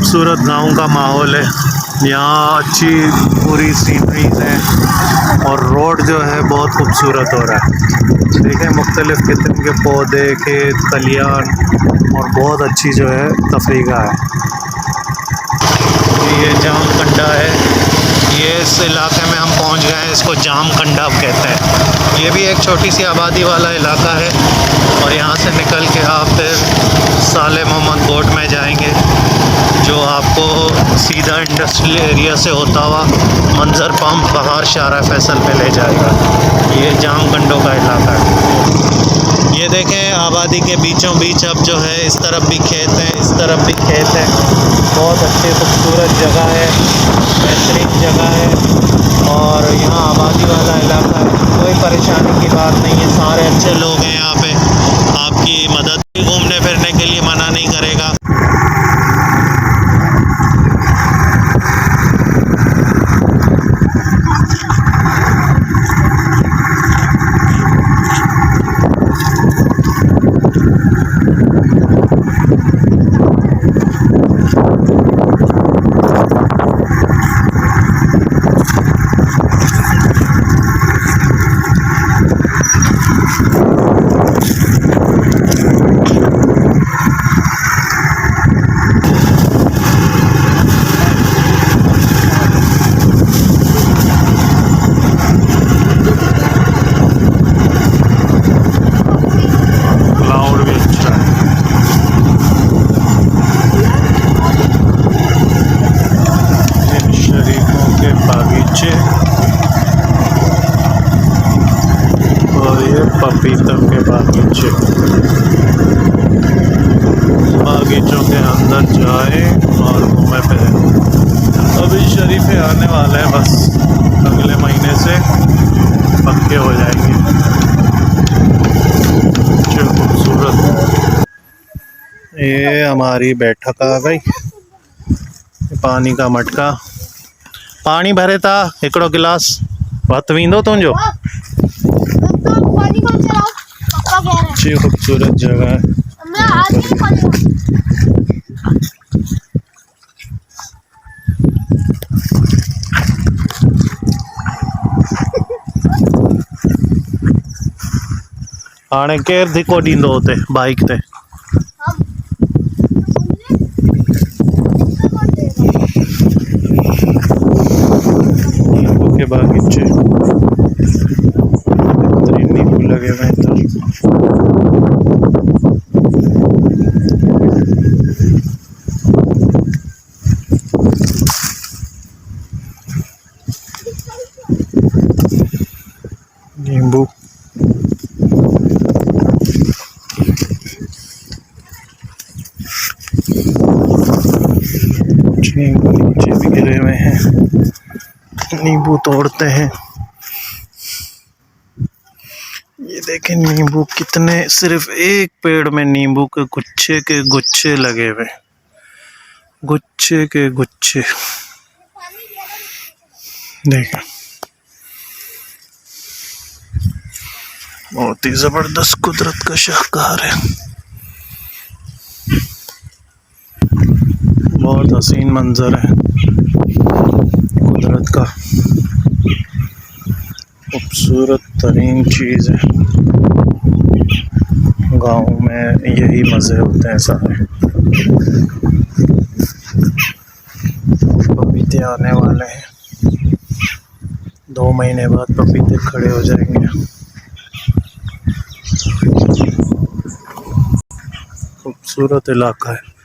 खूबसूरत गांव का माहौल है। यहाँ अच्छी पूरी सीनरीज है और रोड जो है बहुत खूबसूरत हो रहा है। देखें मुख्तलिफ़ किस्म के पौधे, खेत खलियान और बहुत अच्छी जो है तफरीगाह है। ये जाम कंडा है, ये इस इलाके में हम पहुंच गए हैं, इसको जाम कंडा कहते हैं। ये भी एक छोटी सी आबादी वाला इलाका है और यहाँ से निकल के आप फिर साले मोहम्मद बोट में जाएंगे जो आपको सीधा इंडस्ट्रियल एरिया से होता हुआ मंजर पंप बहार शारा फैसल पे ले जाएगा। ये जाम कंडों का इलाका है। ये देखें आबादी के बीचों बीच अब जो है इस तरफ भी खेत हैं, इस तरफ भी खेत हैं। बहुत अच्छी खूबसूरत जगह है, बेहतरीन जगह है और यहाँ आबादी वाला इलाका है। कोई परेशानी की बात नहीं है, सारे अच्छे लोग हैं यहाँ पे, आपकी मदद भी घूमने फिरने के लिए मना नहीं करेगा। और ये पपीतम के बागीचे, बागीचों के अंदर जाए और घूमे फिरे। अभी शरीफे आने वाले हैं, बस अगले महीने से पक्के हो जाएंगे। जो खूबसूरत, ये हमारी बैठक आ गई। पानी का मटका, पानी भरे था हिकिड़ो गिलास वत वींदो तुंहिंजो। अच्छी खूबसूरत जगह है। हाणे केर धिको ॾींदो हुते बाइक ते? नींबू के बागीचे, बेहतरीन नींबू लगे हुए हैं इधर। नींबू नीचे भी गिरे हुए हैं, नींबू तोड़ते हैं। ये देखें नींबू कितने, सिर्फ एक पेड़ में नींबू के गुच्छे लगे हुए, गुच्छे के गुच्छे। देखें बहुत ही जबरदस्त कुदरत का शाहकार है। बहुत हसीन मंजर है कुदरत का, खूबसूरत तरीन चीज़ है। गाँव में यही मज़े होते हैं सारे। पपीते आने वाले हैं, 2 महीने बाद पपीते खड़े हो जाएंगे। खूबसूरत इलाका है।